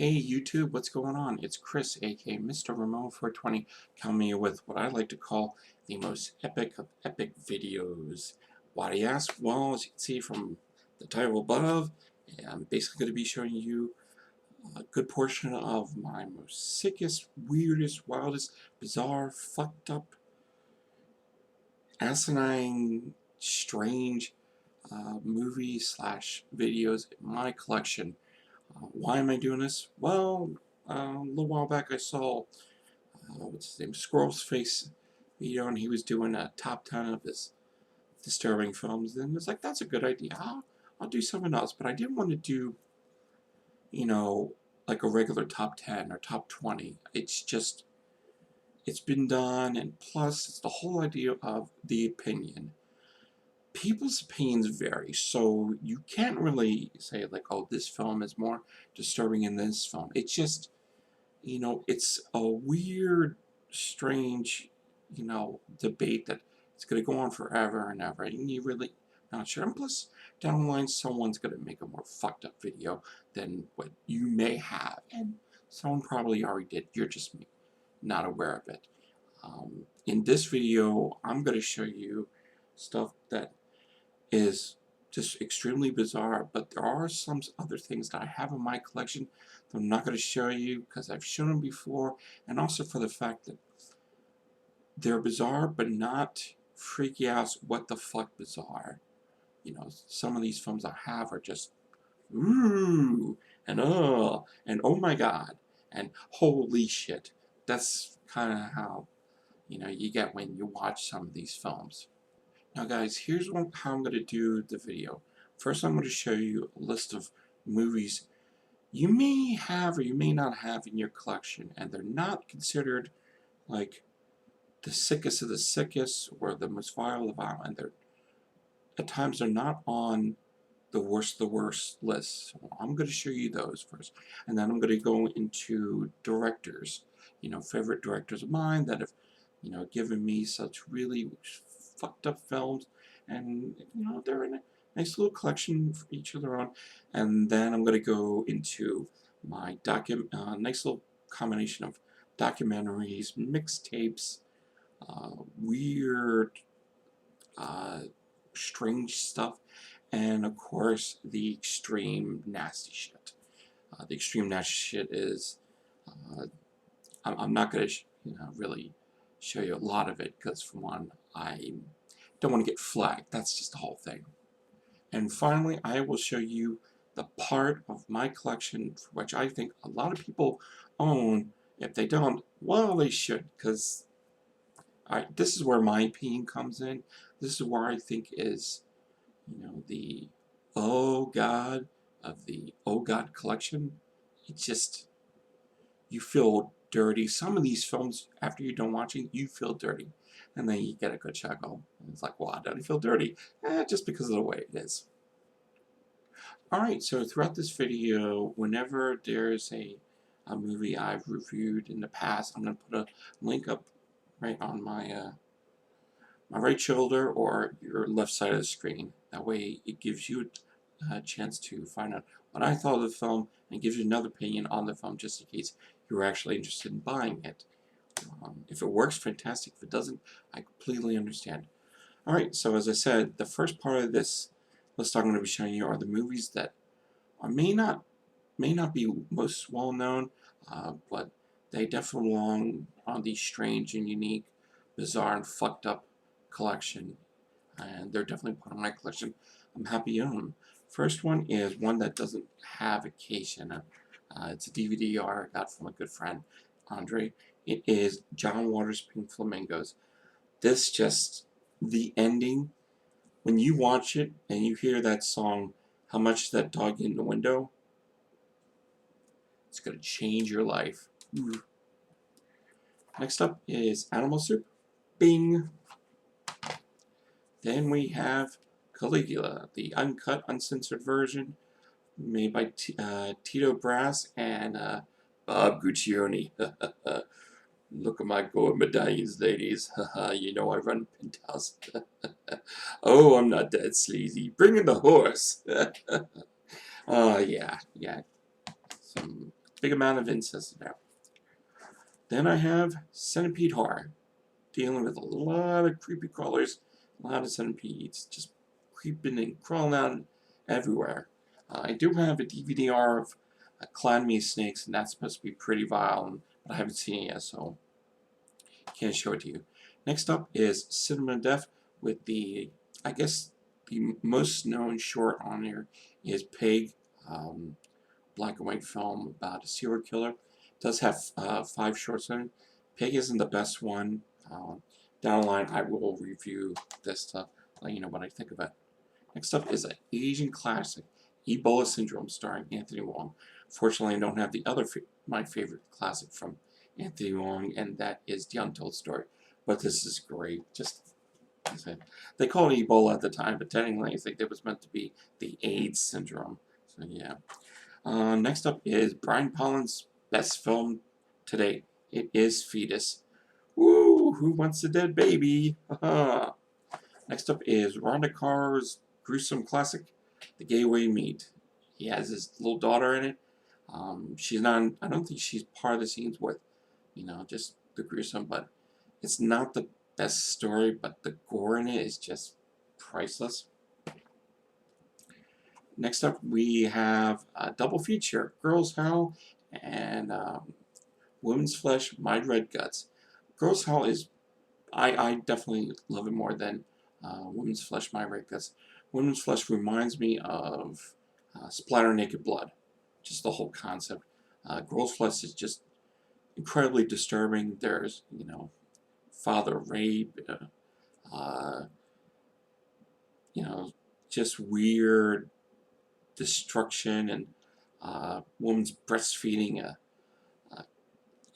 Hey YouTube, what's going on? It's Chris, aka Mr. Ramon 420, coming with what I like to call the most epic of epic videos. Why do you ask? Well, as you can see from the title above, I'm basically going to be showing you a good portion of my most sickest, weirdest, wildest, bizarre, fucked up, asinine, strange movies slash videos in my collection. Why am I doing this? Well, a little while back I saw, what's his name, Squirrel's Face video, and he was doing a top 10 of his disturbing films, and it's like, that's a good idea. I'll do something else, but I didn't want to do, you know, like a regular top 10 or top 20. It's just, it's been done, and plus, it's the whole idea of the opinion. People's opinions vary, so you can't really say, like, oh, this film is more disturbing than this film. It's just, it's a weird, strange, debate that it's going to go on forever and ever, and you really not sure. And plus, down the line, someone's going to make a more fucked up video than what you may have, and someone probably already did. You're just not aware of it. In this video, I'm going to show you stuff that is just extremely bizarre, but there are some other things that I have in my collection that I'm not going to show you because I've shown them before, and also for the fact that they're bizarre but not freaky ass what the fuck bizarre. Some of these films I have are just ooh and oh my god and holy shit. That's kind of how you get when you watch some of these films. Now guys, here's how I'm going to do the video. First I'm going to show you a list of movies you may have or you may not have in your collection, and they're not considered like the sickest of the sickest or the most vile of vile, and at times they're not on the worst of the worst list. So I'm going to show you those first, and then I'm going to go into directors, favorite directors of mine that have given me such really fucked up films, and they're in a nice little collection for each of their own. And then I'm going to go into my nice little combination of documentaries, mixtapes, weird, strange stuff, and of course the extreme nasty shit. The extreme nasty shit is, I'm not going to really show you a lot of it because, for one, I don't want to get flagged. That's just the whole thing. And finally, I will show you the part of my collection for which I think a lot of people own. If they don't, well, they should, because this is where my opinion comes in. This is where I think is, the oh god of the oh god collection. It's just, you feel dirty. Some of these films, after you're done watching, you feel dirty. And then you get a good chuckle. And it's like, well, how do I feel dirty? Just because of the way it is. Alright, so throughout this video, whenever there's a movie I've reviewed in the past, I'm going to put a link up right on my right shoulder or your left side of the screen. That way it gives you a chance to find out what I thought of the film and gives you another opinion on the film, just in case you're actually interested in buying it. If it works, fantastic. If it doesn't, I completely understand. Alright, so as I said, the first part of this list I'm going to be showing you are the movies that may not be most well known, but they definitely belong on the strange and unique, bizarre and fucked up collection, and they're definitely part of my collection. I'm happy to own them. First one is one that doesn't have a case in it. It's a DVD-R I got from a good friend, Andre. It is John Waters' Pink Flamingos. This just, the ending, when you watch it and you hear that song, How Much That Dog Get in the Window, it's going to change your life. Ooh. Next up is Animal Soup. Bing! Then we have Caligula, the uncut, uncensored version, made by Tito Brass and Bob Guccione. Look at my gold medallions, ladies. You know I run Penthouse. Oh, I'm not that sleazy. Bring in the horse. Yeah. Some big amount of incest there. Then I have Centipede Horror, dealing with a lot of creepy crawlers, a lot of centipedes, just creeping and crawling out everywhere. I do have a DVD-R of Clown Me Snakes, and that's supposed to be pretty violent, but I haven't seen it yet, so can't show it to you. Next up is Cinema Death with the, I guess, the most known short on here is Pig, black and white film about a serial killer. It does have 5 shorts in it. Pig isn't the best one. Down the line, I will review this stuff, let you know what I think of it. Next up is an Asian classic, Ebola Syndrome, starring Anthony Wong. Fortunately, I don't have the other my favorite classic from Anthony Wong, and that is The Untold Story. But this is great. Just they called it Ebola at the time, but technically I think it was meant to be the AIDS syndrome. So yeah. Next up is Brian Pollan's best film to date. It is Fetus. Woo! Who wants a dead baby? Next up is Rhonda Carr's gruesome classic, The Gay Way Meet. He has his little daughter in it. She's not. I don't think she's part of the scenes with, just the gruesome. But it's not the best story. But the gore in it is just priceless. Next up, we have a double feature: Girls Hell and Women's Flesh, My Red Guts. Girls Hell is, I definitely love it more than Women's Flesh, My Red Guts. Women's Flesh reminds me of Splatter Naked Blood, just the whole concept. Girls Flesh is just incredibly disturbing. There's, father rape, just weird destruction, and woman's breastfeeding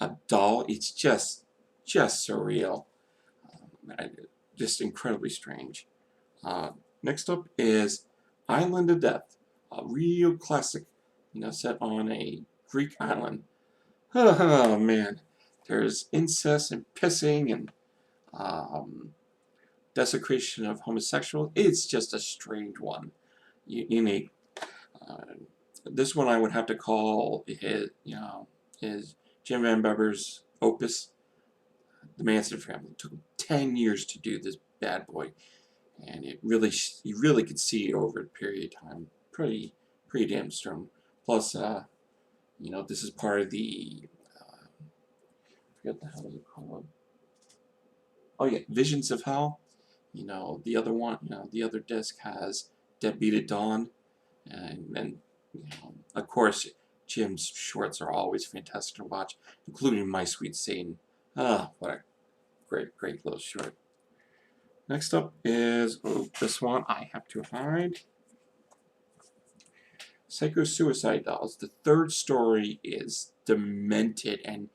a doll. It's just surreal. Just incredibly strange. Next up is Island of Death, a real classic, set on a Greek island. Oh man, there's incest and pissing and desecration of homosexuals. It's just a strange one, unique. This one I would have to call is Jim Van Bever's opus. The Manson family. It took 10 years to do this bad boy, and you really could see it over a period of time. Pretty damn strong. Plus, this is part of the I forget the hell you call it. Oh yeah, Visions of Hell. The other one. The other disc has Deadbeat at Dawn, and of course, Jim's shorts are always fantastic to watch, including My Sweet Satan. What a great little short. Next up is this one I have to hide. Psycho Suicide Dolls. The third story is demented and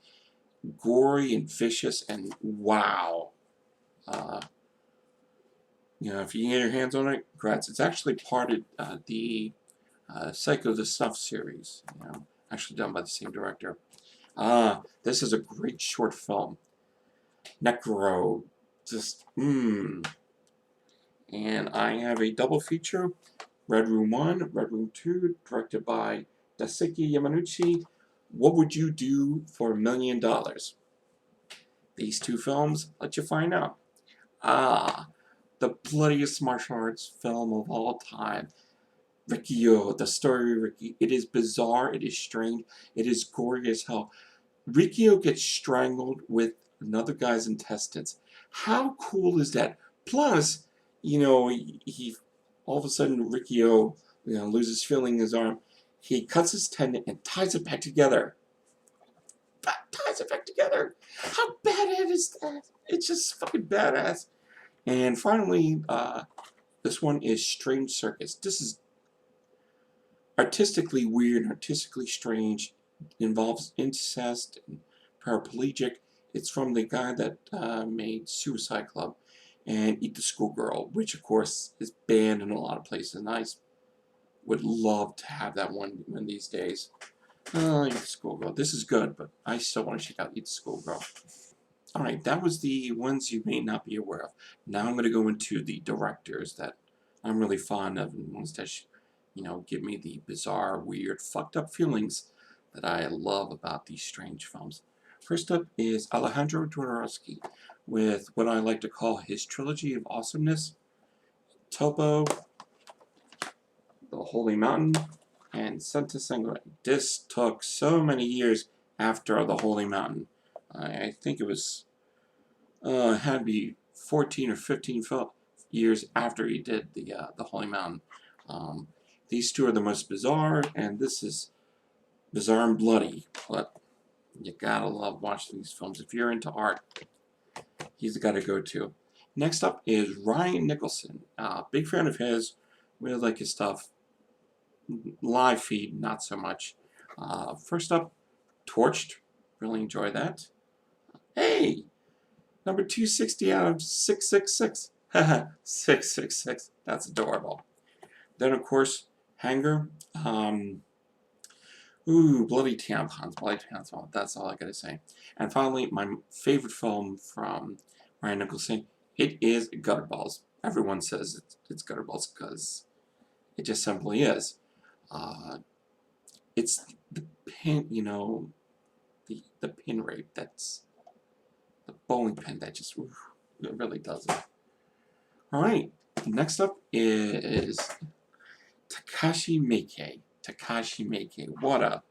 gory and vicious, and wow. If you can get your hands on it, congrats. It's actually part of the Psycho the Snuff series. Actually done by the same director. This is a great short film. NEKRO, and I have a double feature, Red Room 1, Red Room 2, directed by Daisuke Yamaguchi. What would you do for $1 million? These two films let you find out. The bloodiest martial arts film of all time. Rikyo, the story of Ricky. It is bizarre, it is strange, it is gory as hell. Rikyo gets strangled with another guy's intestines. How cool is that? Plus, he all of a sudden Rikyo, loses feeling in his arm. He cuts his tendon and ties it back together. How badass is that? It's just fucking badass. And finally, this one is Strange Circus. This is artistically weird, artistically strange. It involves incest and paraplegic. It's from the guy that made Suicide Club and Eat the Schoolgirl, which of course is banned in a lot of places. And I would love to have that one these days. Eat the Schoolgirl. This is good, but I still want to check out Eat the Schoolgirl. Alright, that was the ones you may not be aware of. Now I'm going to go into the directors that I'm really fond of, and ones that give me the bizarre, weird, fucked up feelings. that I love about these strange films. First up is Alejandro Jodorowsky with what I like to call his trilogy of awesomeness: Topo, The Holy Mountain, and Santa Sangre. This took so many years after The Holy Mountain. I think it was had to be 14 or 15 years after he did the Holy Mountain. These two are the most bizarre, and this is bizarre and bloody, but you gotta love watching these films. If you're into art, he's the guy to go to. Next up is Ryan Nicholson. Big fan of his. Really like his stuff. Live feed, not so much. First up, Torched. Really enjoy that. Hey! Number 260 out of 666. Haha, 666. That's adorable. Then, of course, Hanger. Bloody tampons. Bloody tampons. That's all I gotta say. And finally, my favorite film from Ryan Nicholson. It is Gutterballs. Everyone says it's Gutterballs because it just simply is. It's the pin, the pin rape. That's the bowling pin that just it really does it. All right. Next up is Takashi Miike. Takashi Miike. What a...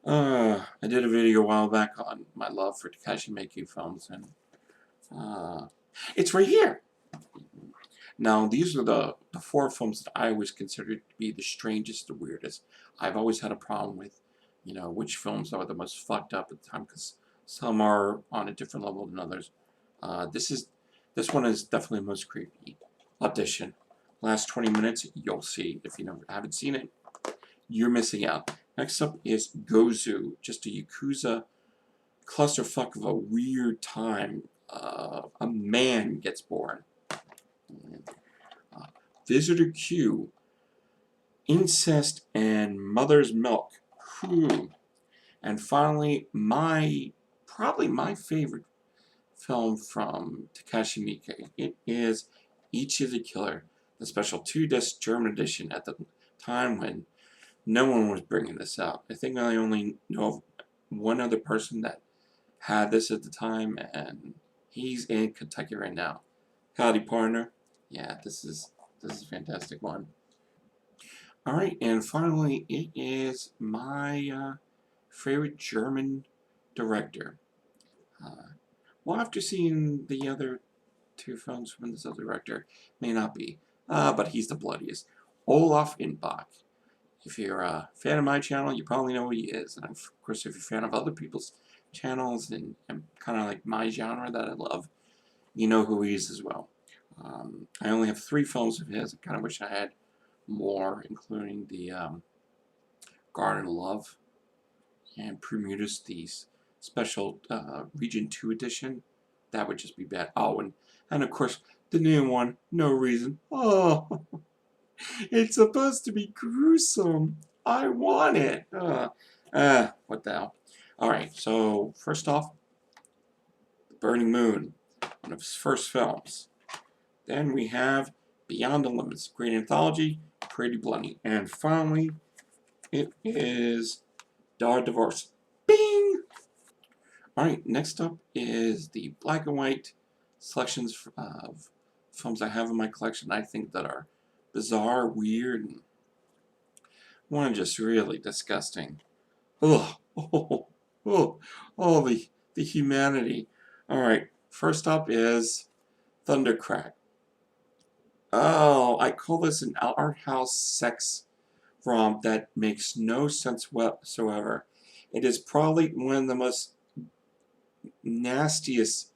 I did a video a while back on my love for Takashi Miike films, and it's right here. Now, these are the 4 films that I always considered to be the strangest, the weirdest. I've always had a problem with, which films are the most fucked up at the time, because some are on a different level than others. This one is definitely the most creepy. Audition. Last 20 minutes, you'll see. If you haven't seen it, you're missing out. Next up is Gozu. Just a Yakuza clusterfuck of a weird time. A man gets born. Visitor Q. Incest and Mother's Milk. Whew. And finally, probably my favorite film from Takashi Miike. It is Ichi the Killer, the special 2-disc German edition at the time when no one was bringing this out. I think I only know of one other person that had this at the time, and he's in Kentucky right now. Howdy, partner. Yeah, this is a fantastic one. All right, and finally, it is my favorite German director. Well, after seeing the other 2 films from this other director, may not be, but he's the bloodiest. Olaf Ittenbach. If you're a fan of my channel, you probably know who he is. And of course, if you're a fan of other people's channels and kind of like my genre that I love, you know who he is as well. I only have 3 films of his. I kind of wish I had more, including the Garden of Love and Bermuda's, the special Region 2 edition. That would just be bad. Oh, and of course, the new one, No Reason. Oh, it's supposed to be gruesome. I want it. What the hell? Alright, so first off, The Burning Moon, one of his first films. Then we have Beyond the Limits, great anthology, pretty bloody. And finally, it is Dar Divorce. Bing! Alright, next up is the black and white selections of films I have in my collection I think that are bizarre, weird, and one just really disgusting. Ugh. The humanity. Alright, first up is Thundercrack. Oh, I call this an art house sex romp that makes no sense whatsoever. It is probably one of the most nastiest,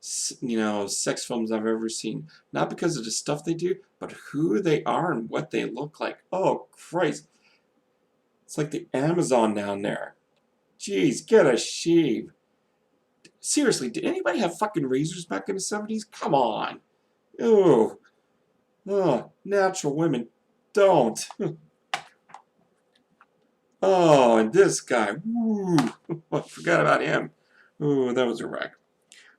sex films I've ever seen. Not because of the stuff they do, but who they are and what they look like. Oh, Christ. It's like the Amazon down there. Jeez, get a shave. Seriously, did anybody have fucking razors back in the 70s? Come on. Ew. Oh, natural women don't. Oh, and this guy. Woo. I forgot about him. Ooh, that was a wreck.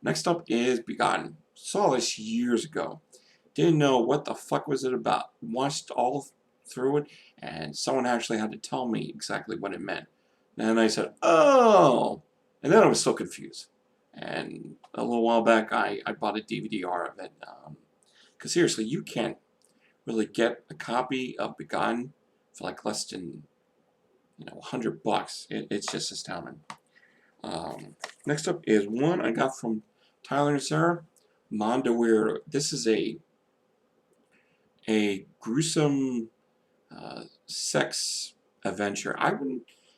Next up is Begotten. Saw this years ago. Didn't know what the fuck was it about. Watched all through it, and someone actually had to tell me exactly what it meant. And I said, oh! And then I was so confused. And a little while back, I bought a DVD-R of it. Because seriously, you can't really get a copy of Begotten for like less than, $100. It's just astounding. Next up is one I got from Tyler and Sarah, Mondo Weirdo. This is a gruesome sex adventure.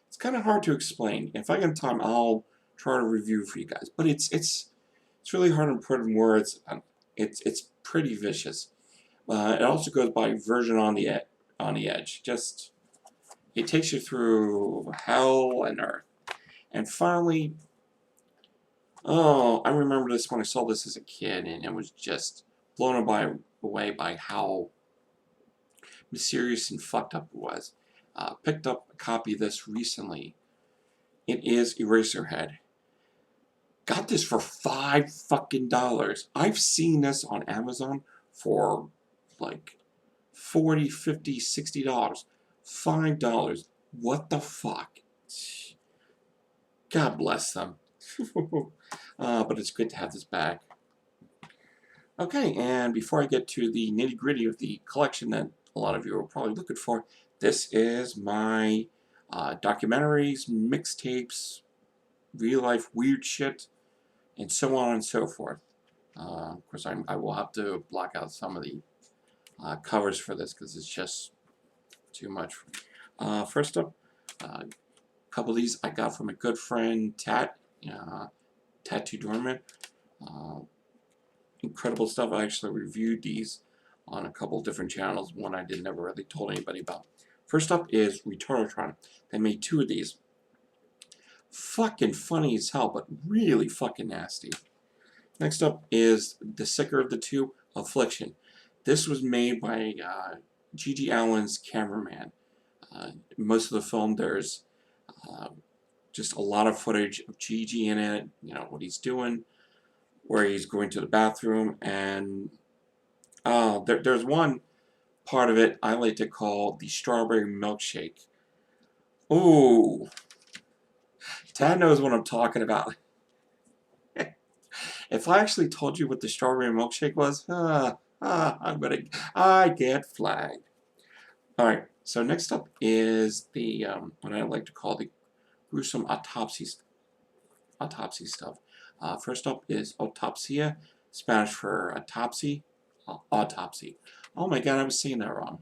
It's kind of hard to explain. If I get time, I'll try to review for you guys. But it's really hard to put in words. It's pretty vicious. It also goes by Version on the Edge. Just it takes you through hell and earth. And finally, I remember this when I saw this as a kid, and it was just blown away by how mysterious and fucked up it was. Picked up a copy of this recently. It is Eraserhead. Got this for $5 fucking. I've seen this on Amazon for like $40, $50, $60. $5. What the fuck? God bless them. But it's good to have this back. Okay, and before I get to the nitty-gritty of the collection that a lot of you are probably looking for, this is my documentaries, mixtapes, real-life weird shit, and so on and so forth. Of course, I will have to block out some of the covers for this because it's just too much. First up, a couple of these I got from a good friend, Tattoo Dormant. Incredible stuff. I actually reviewed these on a couple different channels. One I never really told anybody about. First up is Retard-O-Tron. They made 2 of these. Fucking funny as hell, but really fucking nasty. Next up is the sicker of the 2, Affliction. This was made by G.G. Allen's cameraman. Most of the film, there's just a lot of footage of G.G. in it, what he's doing, where he's going to the bathroom, and there's one part of it I like to call the strawberry milkshake. Ooh, Tad knows what I'm talking about. If I actually told you what the strawberry milkshake was, I get flagged. Alright, so next up is the, what I like to call the gruesome autopsy stuff. First up is Autopsia, Spanish for autopsy. Autopsy. Oh my god, I was saying that wrong.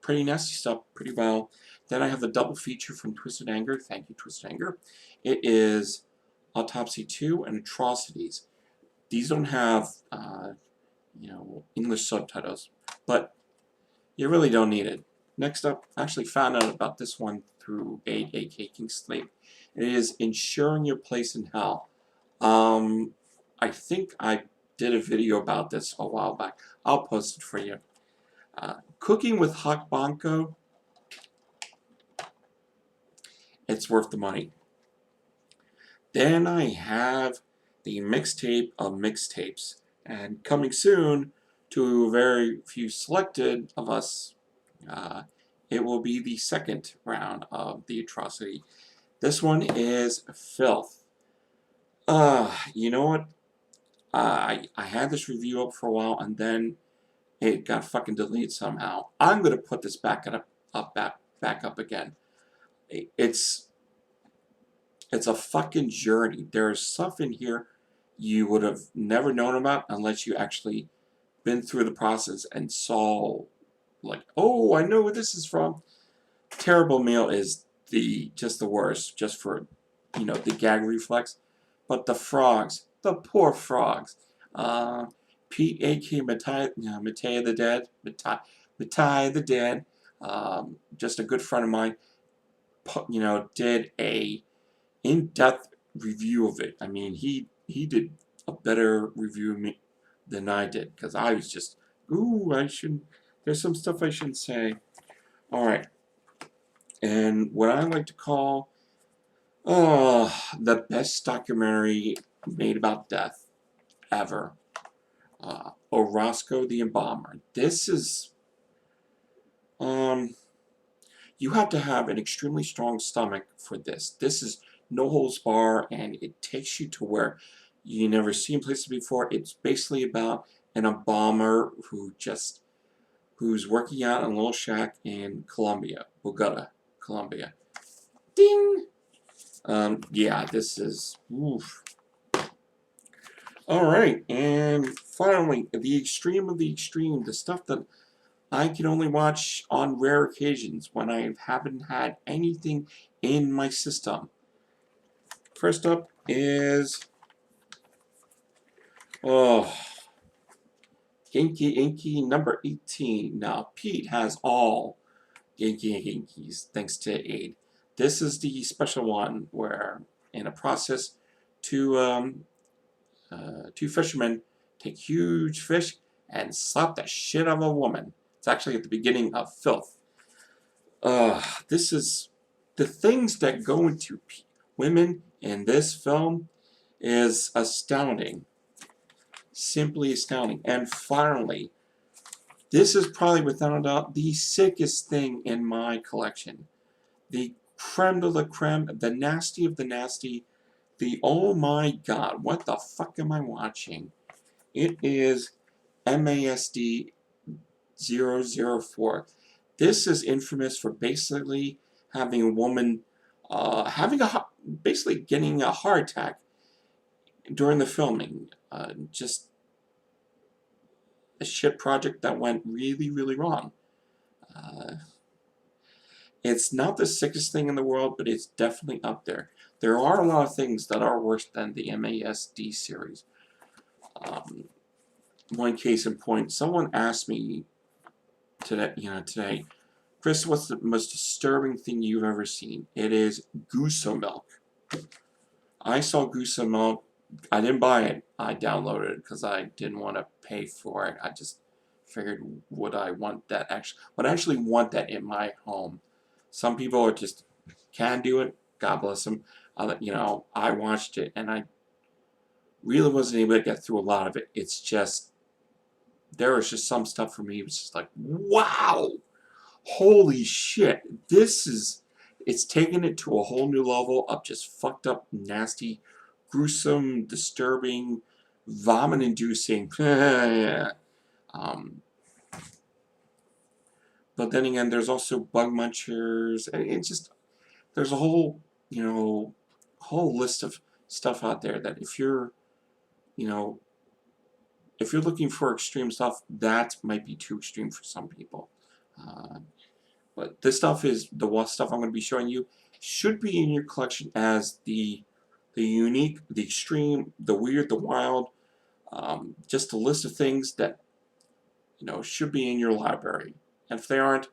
Pretty nasty stuff, pretty well. Then I have the double feature from Twisted Anger. Thank you, Twisted Anger. It is Autopsy 2 and Atrocities. These don't have, English subtitles, but you really don't need it. Next up, I actually found out about this one through A.K. Kingsley. It is Ensuring Your Place in Hell. I think I did a video about this a while back. I'll post it for you. Cooking with Hot Banco. It's worth the money. Then I have the mixtape of mixtapes. And coming soon to very few selected of us, it will be the second round of the atrocity. This one is Filth. You know what? I had this review up for a while, and then it got fucking deleted somehow. I'm gonna put this back up again. It's a fucking journey. There's stuff in here you would have never known about unless you actually been through the process and saw, like, oh, I know where this is from. Terrible Meal is just the worst, just for, the gag reflex. But the frogs, the poor frogs. Pete, A.K. Matai the Dead, Matai the Dead, just a good friend of mine, did a in-depth review of it. I mean, he did a better review of me than I did, because I was just, ooh, there's some stuff I shouldn't say. Alright. And what I like to call the best documentary made about death ever. Orozco the Embalmer. This is You have to have an extremely strong stomach for this. This is no holds bar, and it takes you to where you never seen places before. It's basically about an embalmer who's working out in a little shack in Colombia, Bogota, Colombia. Ding! Yeah, this is oof. All right, and finally, the extreme of the extreme, the stuff that I can only watch on rare occasions when I haven't had anything in my system. First up is Genki-Genki number 18. Now, Pete has all Genki-Genkis thanks to Aid. This is the special one where, in a process, two fishermen take huge fish and slap the shit out of a woman. It's actually at the beginning of Filth. This is the things that go into women in this film is astounding. Simply astounding. And finally, this is probably without a doubt the sickest thing in my collection. The creme de la creme, the nasty of the nasty, the oh my god, what the fuck am I watching? It is MASD 004. This is infamous for basically having a woman basically getting a heart attack during the filming. Just a shit project that went really, really wrong. It's not the sickest thing in the world, but it's definitely up there. There are a lot of things that are worse than the MASD series. One case in point, someone asked me today, Chris, what's the most disturbing thing you've ever seen? It is Gozu milk. I saw Gozu milk. I didn't buy it. I downloaded it because I didn't want to pay for it. I just figured, would I actually want that in my home? Some people are just can't do it. God bless them. I watched it and I really wasn't able to get through a lot of it. It's just there was just some stuff for me. It was just like, wow, holy shit! It's taken it to a whole new level of just fucked up, nasty, gruesome, disturbing, vomit-inducing. But then again, there's also bug munchers, and it's just there's a whole whole list of stuff out there that if you're looking for extreme stuff, that might be too extreme for some people. But this stuff is the stuff I'm going to be showing you should be in your collection as the unique, the extreme, the weird, the wild. Just a list of things that should be in your library. And if they aren't,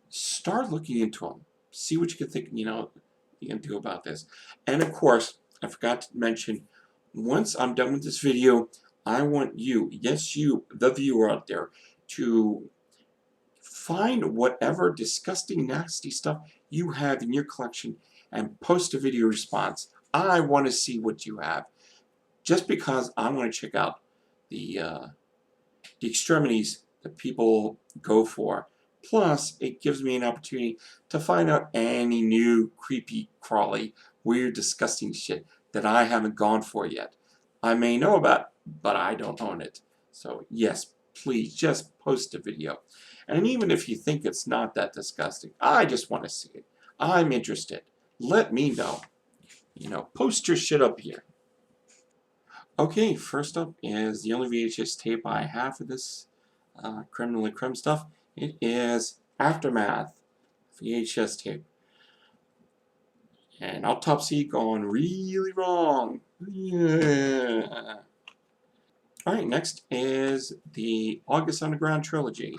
start looking into them. See what you can think. You can do about this. And of course, I forgot to mention, once I'm done with this video, I want you, yes you, the viewer out there, to find whatever disgusting, nasty stuff you have in your collection and post a video response. I want to see what you have. Just because I want to check out the extremities that people go for. Plus, it gives me an opportunity to find out any new creepy, crawly, weird, disgusting shit that I haven't gone for yet. I may know about, but I don't own it. So yes, please just post a video. And even if you think it's not that disgusting, I just want to see it. I'm interested. Let me know. Post your shit up here. Okay, first up is the only VHS tape I have for this creme de la creme stuff. It is Aftermath VHS tape. And Autopsia gone really wrong. Yeah. Alright, next is the August Underground Trilogy.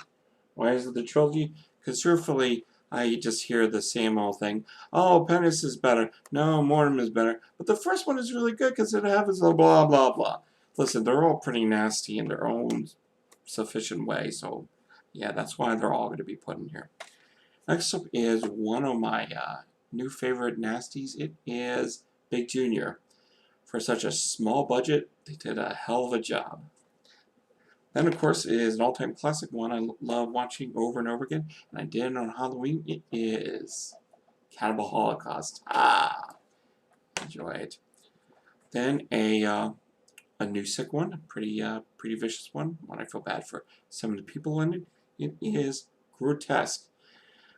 Why is it the trilogy? Because truthfully, I just hear the same old thing. Oh, Penance is better. No, Mordem is better. But the first one is really good because it happens a blah, blah, blah. Listen, they're all pretty nasty in their own sufficient way. So, yeah, that's why they're all going to be put in here. Next up is one of my new favorite nasties. It is Big Junior. For such a small budget, they did a hell of a job. Then, of course, is an all-time classic one I love watching over and over again, and I did it on Halloween. It is Cannibal Holocaust. Enjoy it. Then a new sick one, a pretty vicious one I feel bad for some of the people in it. It is Grotesque.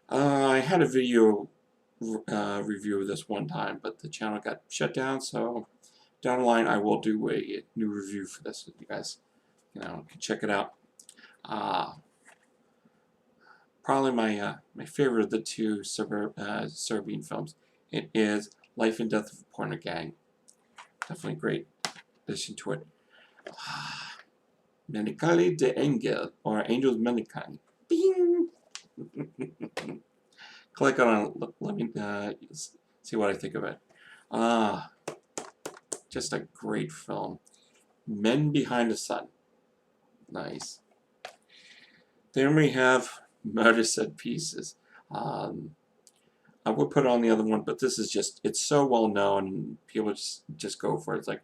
I had a video review of this one time, but the channel got shut down, so down the line I will do a new review for this. You guys, can check it out. Probably my favorite of the two Serbian films. It is Life and Death of a Porno Gang. Definitely great addition to it. Melancholy de Engel, or Angel's Melancholy. Bing! Click on it. Let me see what I think of it. Just a great film. Men Behind the Sun. Nice. Then we have Murder Set Pieces. I would put on the other one, but this is just, it's so well known, and people just go for it. It's like,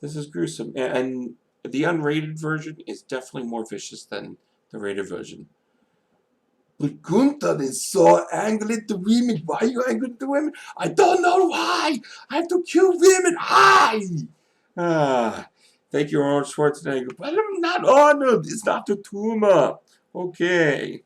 this is gruesome. And the unrated version is definitely more vicious than the rated version. But Gunther is so angry at the women. Why are you angry at the women? I don't know why. I have to kill women. Thank you, Arnold Schwarzenegger. But I'm not Arnold. It's not the tumor. Okay.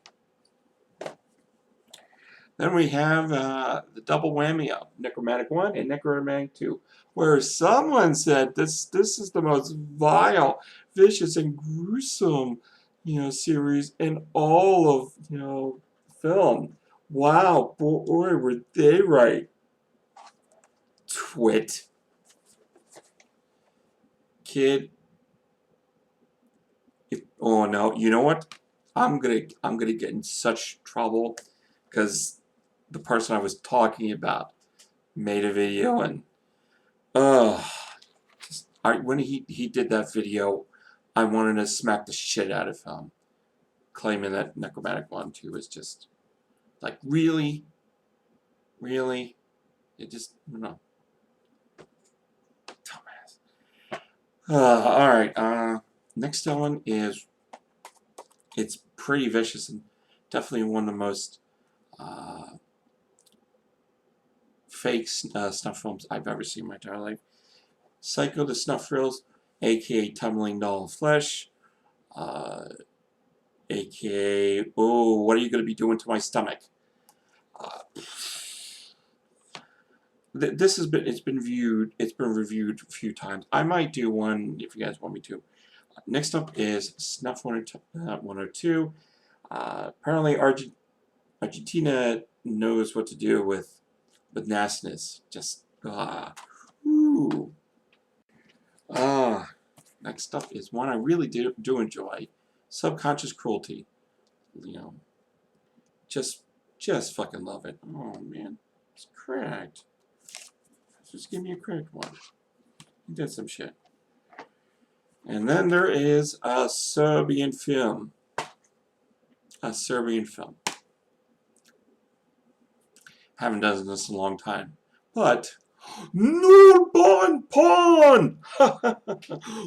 Then we have the double whammy of Necromantic 1 and Necromantic 2, where someone said this is the most vile, vicious, and gruesome, series in all of, film. Wow, boy, were they right. Twit. Kid. Oh no, you know what? I'm gonna get in such trouble because the person I was talking about made a video, and when he did that video, I wanted to smack the shit out of him, claiming that Necromantic 1 2 was just like, really, it just, no, dumbass. All right, next one is, it's pretty vicious and definitely one of the most fake snuff films I've ever seen in my entire life. Psycho the Snuff Thrills, aka Tumbling Doll of Flesh, aka, oh, what are you going to be doing to my stomach? This has been, it's been reviewed a few times. I might do one if you guys want me to. Next up is Snuff 102. Apparently Argentina knows what to do with nastiness. Just next up is one I really do enjoy. Subconscious Cruelty. Just fucking love it. Oh man, it's cracked. Just give me a cracked one. He did some shit. And then there is a Serbian film. Haven't done this in a long time. But Null Pawn!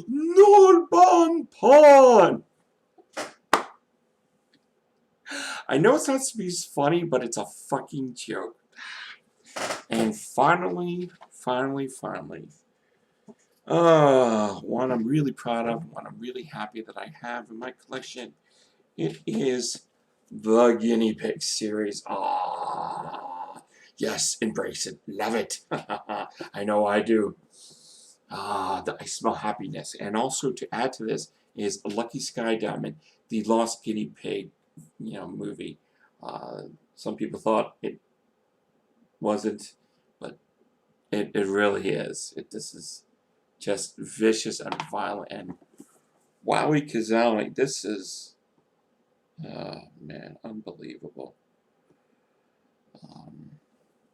Null Pawn! I know it's not supposed to be funny, but it's a fucking joke. And finally, one I'm really proud of, one I'm really happy that I have in my collection. It is the Guinea Pig series. Yes, embrace it, love it. I know I do. I smell happiness. And also to add to this is Lucky Sky Diamond, the Lost Guinea Pig, movie. Some people thought it wasn't, but it really is. This is just vicious and violent, and wowie kazowie, this is, man, unbelievable.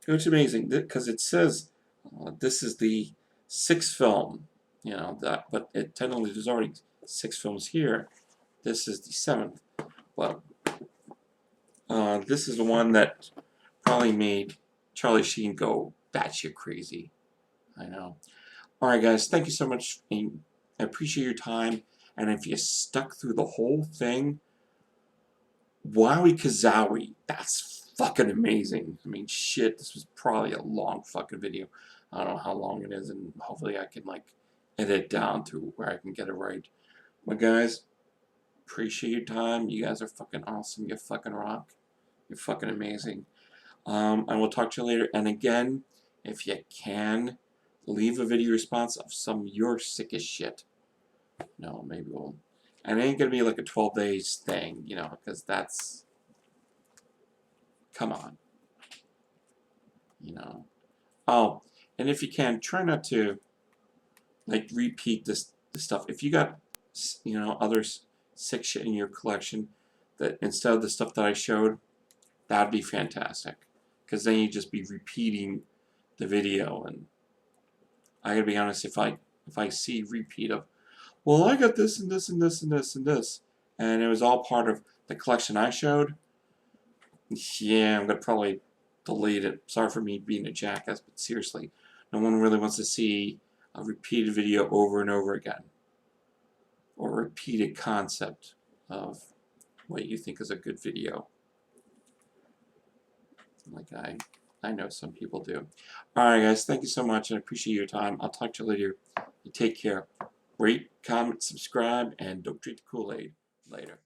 It's amazing because it says this is the 6th film, but it technically there's already 6 films here. This is the 7th. Well, this is the one that probably made Charlie Sheen go batshit crazy. I know. Alright guys, thank you so much. I appreciate your time. And if you stuck through the whole thing, Wowie Kazowie, that's fucking amazing. I mean, shit, this was probably a long fucking video. I don't know how long it is, and hopefully I can, like, edit it down to where I can get it right. But guys, appreciate your time. You guys are fucking awesome. You fucking rock. You're fucking amazing. I will talk to you later. And again, if you can, leave a video response of some of your sickest shit. No, maybe we'll... And it ain't gonna be like a 12 days thing, you know, because that's... Come on. You know. Oh, and if you can, try not to, like, repeat this stuff. If you got, you know, other sick shit in your collection, that instead of the stuff that I showed, that'd be fantastic. Because then you'd just be repeating the video, and I gotta be honest, if I see repeat of, well, I got this and this and this and this and this, and it was all part of the collection I showed, yeah, I'm gonna probably delete it. Sorry for me being a jackass, but seriously, no one really wants to see a repeated video over and over again, or a repeated concept of what you think is a good video. Like I know some people do. Alright guys, thank you so much, and I appreciate your time. I'll talk to you later. You take care. Rate, comment, subscribe, and don't drink the Kool-Aid. Later.